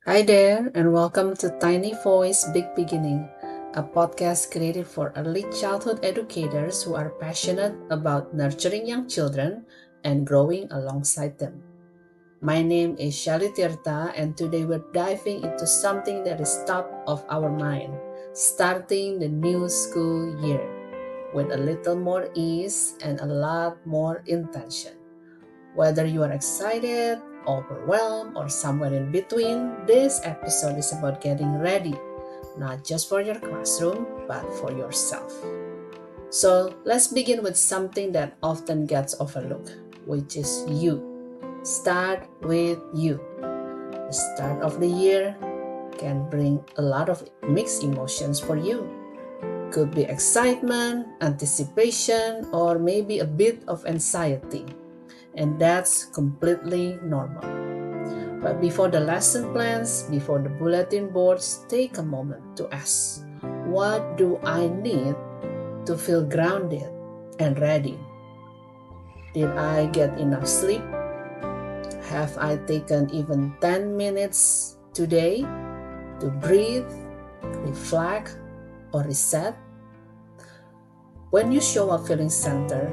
Hi there, and welcome to Tiny Voice Big Beginning, a podcast created for early childhood educators who are passionate about nurturing young children and growing alongside them. My name is Shelly Tirta, and today we're diving into something that is top of our mind, starting the new school year with a little more ease and a lot more intention. Whether you are excited, overwhelmed, or somewhere in between, this episode is about getting ready, not just for your classroom, but for yourself. So let's begin with something that often gets overlooked, which is you. Start with you. The start of the year can bring a lot of mixed emotions for you. Could be excitement, anticipation, or maybe a bit of anxiety. And that's completely normal. But before the lesson plans, before the bulletin boards, take a moment to ask, what do I need to feel grounded and ready? Did I get enough sleep? Have I taken even 10 minutes today to breathe, reflect, or reset? When you show up feeling centered,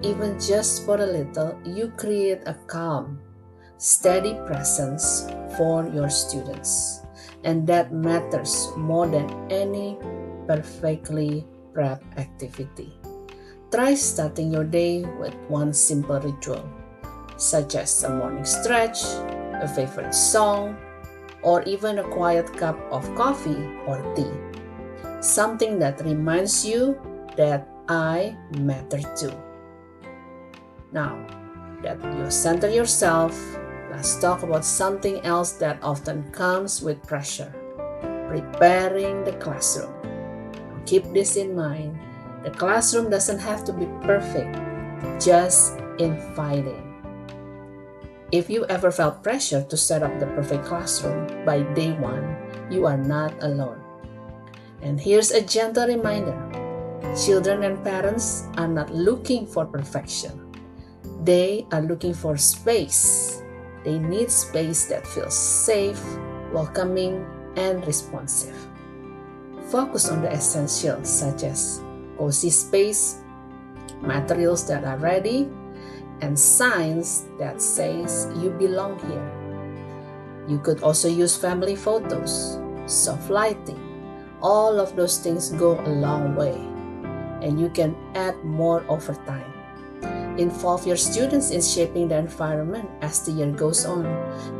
even just for a little, you create a calm, steady presence for your students. And that matters more than any perfectly prepped activity. Try starting your day with one simple ritual, such as a morning stretch, a favorite song, or even a quiet cup of coffee or tea. Something that reminds you that I matter too. Now that you center yourself, let's talk about something else that often comes with pressure: preparing the classroom. Keep this in mind. The classroom doesn't have to be perfect, just inviting. If you ever felt pressure to set up the perfect classroom by day one, you are not alone. And here's a gentle reminder: children and parents are not looking for perfection. They are looking for space. They need space that feels safe, welcoming, and responsive. Focus on the essentials such as cozy space, materials that are ready, and signs that says you belong here. You could also use family photos, soft lighting. All of those things go a long way, and you can add more over time. Involve your students in shaping the environment as the year goes on.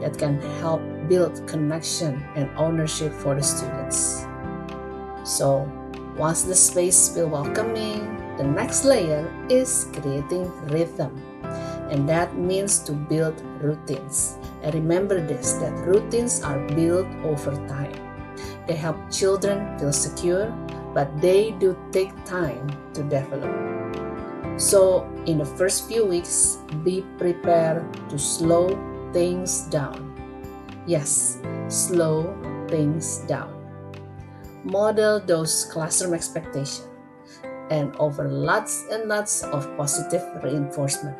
That can help build connection and ownership for the students. So, once the space feels welcoming, the next layer is creating rhythm. And that means to build routines. And remember this, that routines are built over time. They help children feel secure, but they do take time to develop. So, in the first few weeks, be prepared to slow things down. Yes, slow things down. Model those classroom expectations and offer lots and lots of positive reinforcement,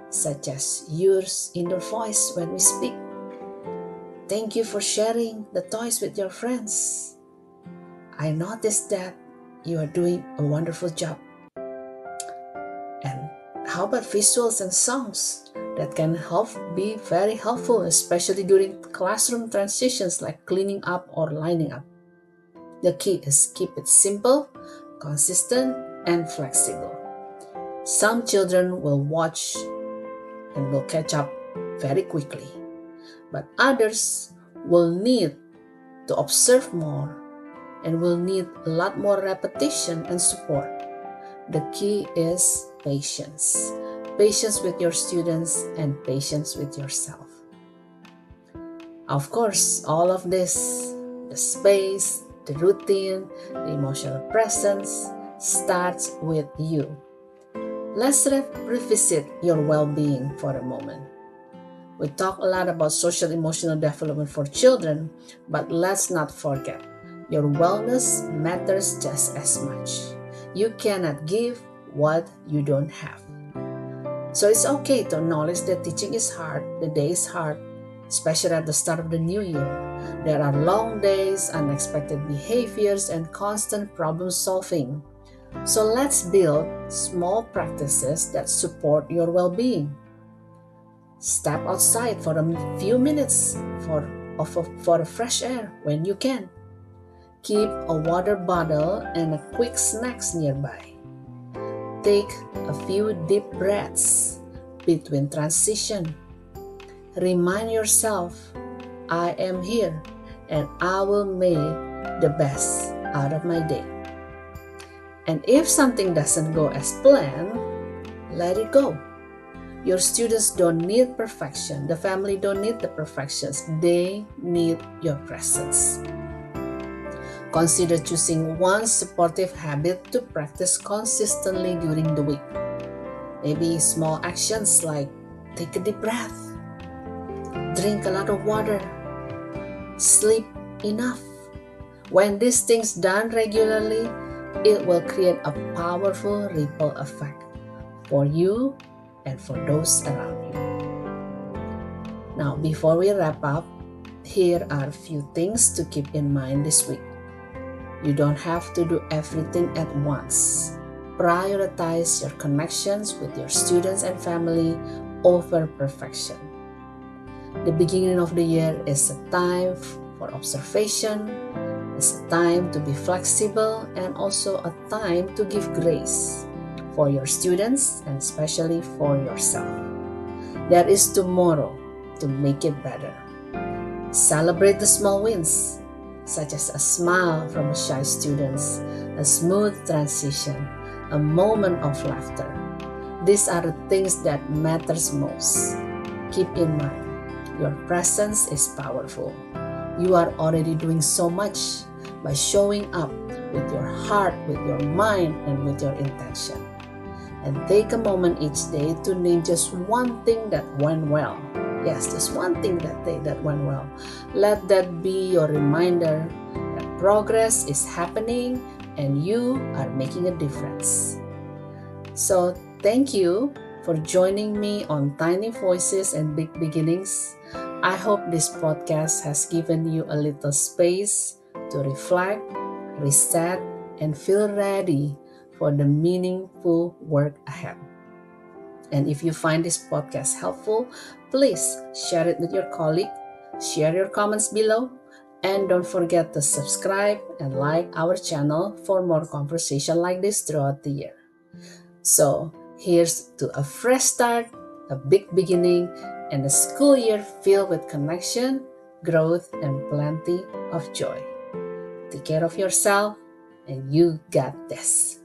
such as use inner voice when we speak. Thank you for sharing the toys with your friends. I noticed that you are doing a wonderful job. And how about visuals and songs that can help be very helpful, especially during classroom transitions like cleaning up or lining up. The key is keep it simple, consistent, and flexible. Some children will watch and will catch up very quickly, but others will need to observe more and will need a lot more repetition and support. The key is patience. Patience with your students and patience with yourself. Of course, all of this, the space, the routine, the emotional presence, starts with you. Let's revisit your well-being for a moment. We talk a lot about social emotional development for children, but let's not forget, your wellness matters just as much. You cannot give what you don't have. So it's okay to acknowledge that teaching is hard, the day is hard, especially at the start of the new year. There are long days, unexpected behaviors, and constant problem solving. So let's build small practices that support your well-being. Step outside for a few minutes for fresh air when you can. Keep a water bottle and a quick snacks nearby. Take a few deep breaths between transition. Remind yourself, I am here and I will make the best out of my day. And if something doesn't go as planned, let it go. Your students don't need perfection. The family don't need the perfections. They need your presence. Consider choosing one supportive habit to practice consistently during the week. Maybe small actions like take a deep breath, drink a lot of water, sleep enough. When these things done regularly, it will create a powerful ripple effect for you and for those around you. Now, before we wrap up, here are a few things to keep in mind this week. You don't have to do everything at once. Prioritize your connections with your students and family over perfection. The beginning of the year is a time for observation, it's a time to be flexible, and also a time to give grace for your students and especially for yourself. There is tomorrow to make it better. Celebrate the small wins, such as a smile from a shy student, a smooth transition, a moment of laughter. These are the things that matters most. Keep in mind, your presence is powerful. You are already doing so much by showing up with your heart, with your mind, and with your intention. And take a moment each day to name just one thing that went well. Yes, just one thing that went well. Let that be your reminder that progress is happening and you are making a difference. So thank you for joining me on Tiny Voices and Big Beginnings. I hope this podcast has given you a little space to reflect, reset, and feel ready for the meaningful work ahead. And if you find this podcast helpful, please share it with your colleague, share your comments below, and don't forget to subscribe and like our channel for more conversation like this throughout the year. So here's to a fresh start, a big beginning, and a school year filled with connection, growth, and plenty of joy. Take care of yourself, and you got this.